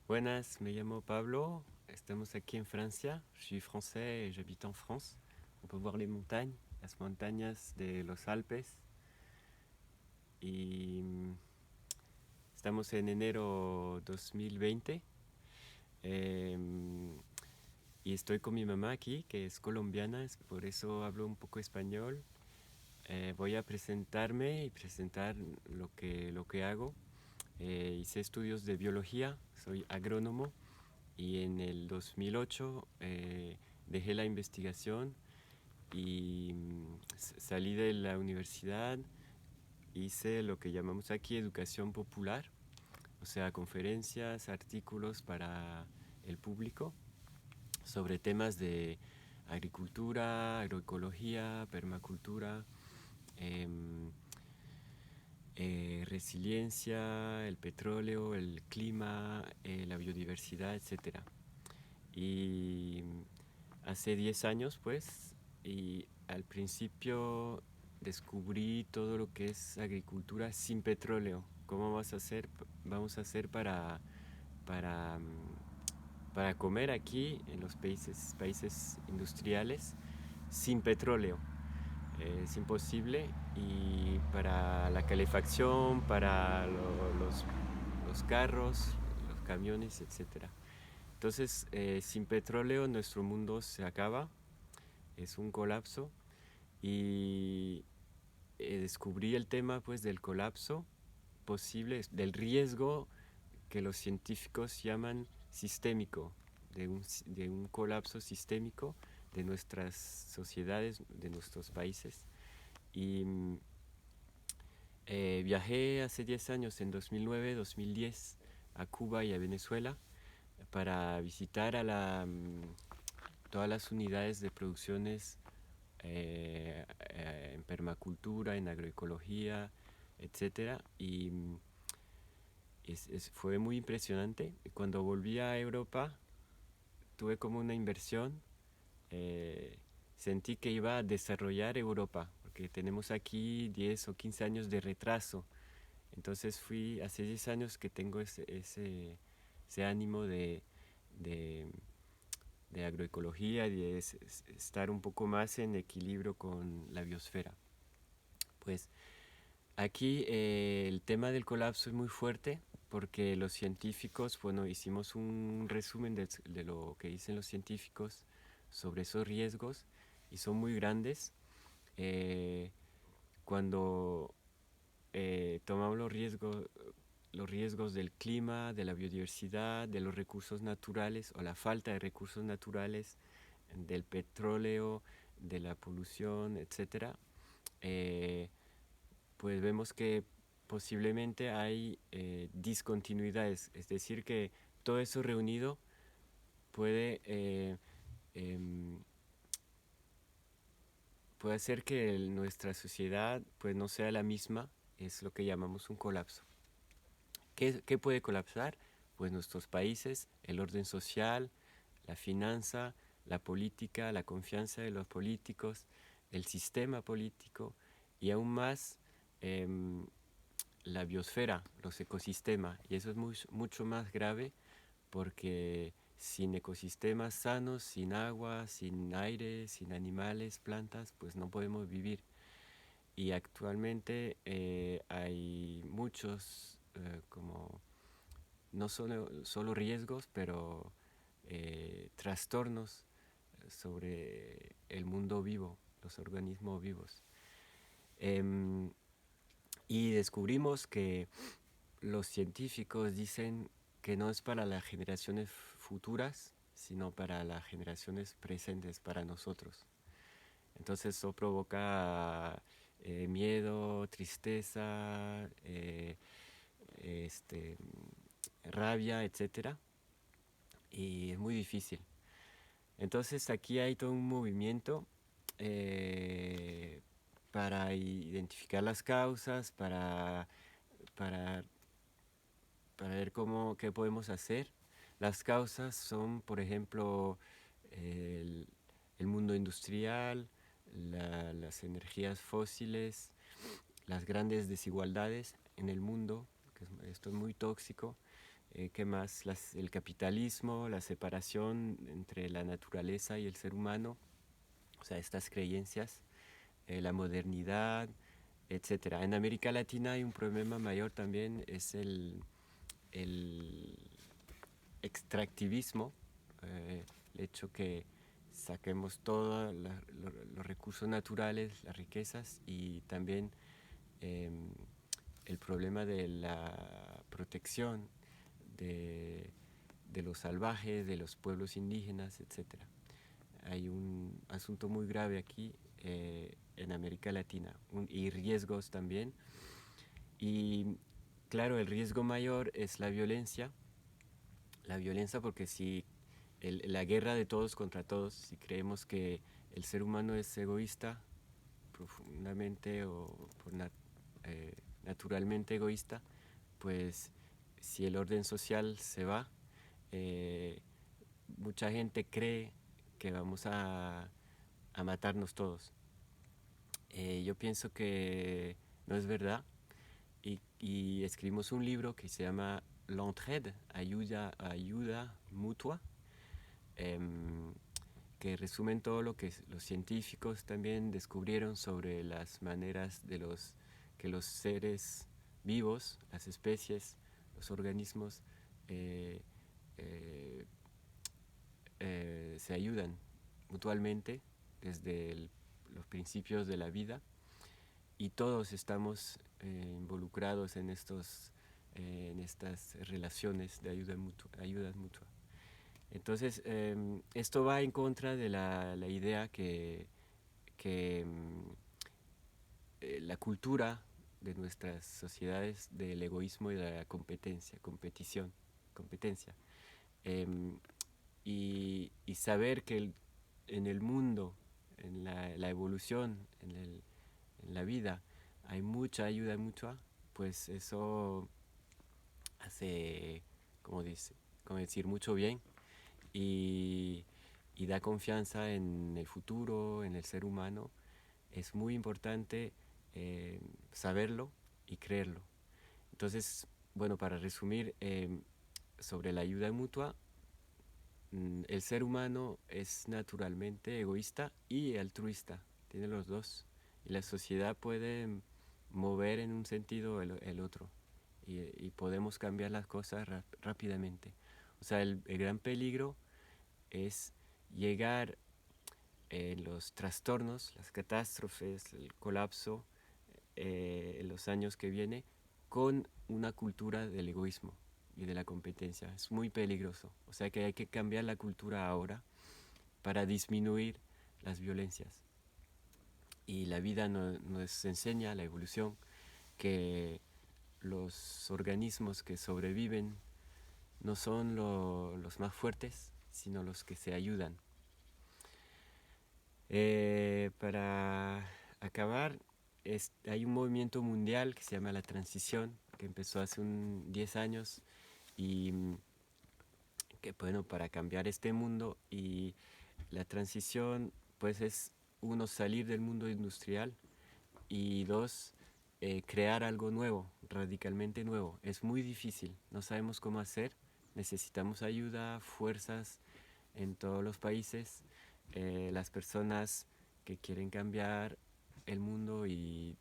Buenas, me llamo Pablo. Estamos aquí en Francia. Je suis français et j'habite en France. On peut voir les montagnes, las montañas de los Alpes. Y estamos en enero 2020. em, y estoy con mi mamá aquí, que es colombiana, por eso hablo un poco español. Voy a presentarme y presentar lo que hago. Hice estudios de biología, soy agrónomo y en el 2008 dejé la investigación y salí de la universidad, hice lo que llamamos aquí educación popular, o sea, conferencias, artículos para el público sobre temas de agricultura, agroecología, permacultura, em, resiliencia, el petróleo, el clima, la biodiversidad, etcétera. Y hace 10 años, pues, y al principio descubrí todo lo que es agricultura sin petróleo. ¿Cómo vamos a hacer para, para comer aquí en los países industriales sin petróleo? Es imposible. Y para la calefacción, para los carros, los camiones, etcétera. Entonces, sin petróleo nuestro mundo se acaba, es un colapso y descubrí el tema pues del colapso posible, del riesgo que los científicos llaman sistémico, de un colapso sistémico de nuestras sociedades, de nuestros países. Y viajé hace 10 años, en 2009, 2010, a Cuba y a Venezuela para visitar todas las unidades de producciones en permacultura, en agroecología, etcétera. Y fue muy impresionante. Cuando volví a Europa, tuve como una inversión. eh, Sentí que iba a desarrollar Europa, porque tenemos aquí 10 o 15 años de retraso. Entonces hace 10 años que tengo ese ánimo de, de agroecología y de estar un poco más en equilibrio con la biosfera. Pues aquí el tema del colapso es muy fuerte porque los científicos, bueno, hicimos un resumen de lo que dicen los científicos sobre esos riesgos y son muy grandes. Eh, Cuando tomamos los riesgos del clima, de la biodiversidad, de los recursos naturales o la falta de recursos naturales, del petróleo, de la polución, etcétera, eh, pues vemos que posiblemente hay discontinuidades, es decir, que todo eso reunido puede, em, puede hacer que nuestra sociedad pues no sea la misma, es lo que llamamos un colapso. ¿Qué puede colapsar? Pues nuestros países, el orden social, la finanza, la política, la confianza de los políticos, el sistema político y aún más em, la biosfera, los ecosistemas. Y eso es mucho más grave porque sin ecosistemas sanos, sin agua, sin aire, sin animales, plantas, pues no podemos vivir. Y actualmente hay muchos como no solo riesgos, pero trastornos sobre el mundo vivo, los organismos vivos. Em, y descubrimos que los científicos dicen que no es para las generaciones futuras, sino para las generaciones presentes, para nosotros. Entonces eso provoca miedo, tristeza, este, rabia, etcétera. Y es muy difícil. Entonces aquí hay todo un movimiento eh, para identificar las causas, para, para ver qué podemos hacer. Las causas son, por ejemplo, el, el mundo industrial, las energías fósiles, las grandes desigualdades en el mundo, esto es muy tóxico, ¿Qué más? El capitalismo, la separación entre la naturaleza y el ser humano, o sea, estas creencias, la modernidad, etcétera. En América Latina hay un problema mayor también, es el extractivismo, el hecho que saquemos todos los recursos naturales, las riquezas y también eh, el problema de la protección de, de los salvajes, de los pueblos indígenas, etcétera. Hay un asunto muy grave aquí en América Latina y riesgos también. Y claro, el riesgo mayor es la violencia porque si la guerra de todos contra todos, si creemos que el ser humano es egoísta profundamente o naturalmente egoísta, pues si el orden social se va, eh, mucha gente cree que vamos a matarnos todos. Yo pienso que no es verdad y escribimos un libro que se llama L'entraide, ayuda mutua, em, que resumen todo lo que los científicos también descubrieron sobre las maneras de que los seres vivos, las especies, los organismos, eh, eh, se ayudan mutuamente desde los principios de la vida y todos estamos involucrados en estas relaciones de ayuda mutua. Entonces, esto va en contra de la idea que la cultura de nuestras sociedades del egoísmo y de la competencia. Em, y saber que en el mundo, en la evolución, en la vida, hay mucha ayuda mutua, pues eso hace, como, dice, como decir, mucho bien y, y da confianza en el futuro, en el ser humano. Es muy importante saberlo y creerlo. Entonces, bueno, para resumir, sobre la ayuda mutua, el ser humano es naturalmente egoísta y altruista, tiene los dos. Y la sociedad puede mover en un sentido el otro y podemos cambiar las cosas rápidamente. O sea, el gran peligro es llegar en los trastornos, las catástrofes, el colapso en los años que viene con una cultura del egoísmo y de la competencia. Es muy peligroso. O sea que hay que cambiar la cultura ahora para disminuir las violencias. Y la vida nos enseña, la evolución, que los organismos que sobreviven no son los más fuertes, sino los que se ayudan. Para acabar, hay un movimiento mundial que se llama la transición, que empezó hace 10 años y que bueno, para cambiar este mundo y la transición pues es uno salir del mundo industrial y dos crear algo nuevo, radicalmente nuevo. Es muy difícil, no sabemos cómo hacer, necesitamos ayuda, fuerzas en todos los países, las personas que quieren cambiar el mundo y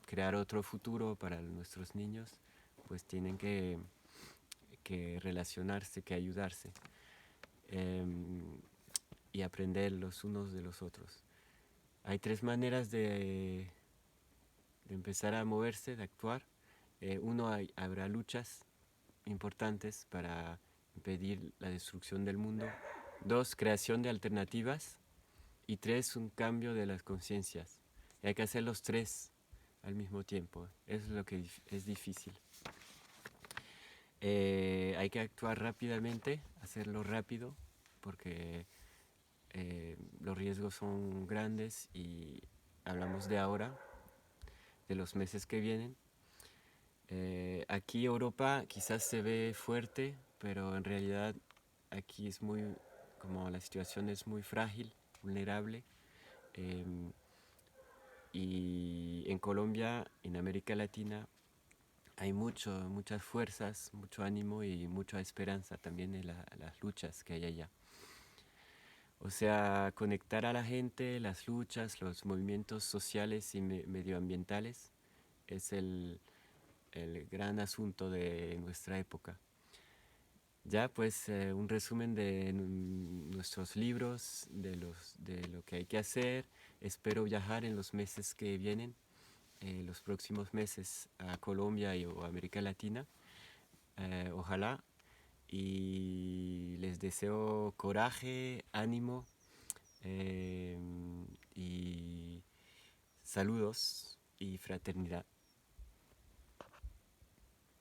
crear otro futuro para nuestros niños, pues tienen que relacionarse, que ayudarse y aprender los unos de los otros. Hay tres maneras de empezar a moverse, de actuar. Habrá luchas importantes para impedir la destrucción del mundo. Dos, creación de alternativas. Y tres, un cambio de las conciencias. Y hay que hacer los tres al mismo tiempo. Eso es lo que es difícil. Hay que actuar rápidamente, hacerlo rápido, porque los riesgos son grandes y hablamos de ahora, de los meses que vienen. Aquí Europa quizás se ve fuerte, pero en realidad aquí es como la situación es muy frágil, vulnerable. Y en Colombia, en América Latina, hay muchas fuerzas, mucho ánimo y mucha esperanza también en las luchas que hay allá. O sea, conectar a la gente, las luchas, los movimientos sociales y medioambientales es el gran asunto de nuestra época. Ya, pues un resumen de nuestros libros, de lo que hay que hacer. Espero viajar en los meses que vienen, los próximos meses a Colombia o América Latina. Ojalá. Y les deseo coraje, ánimo y saludos y fraternidad.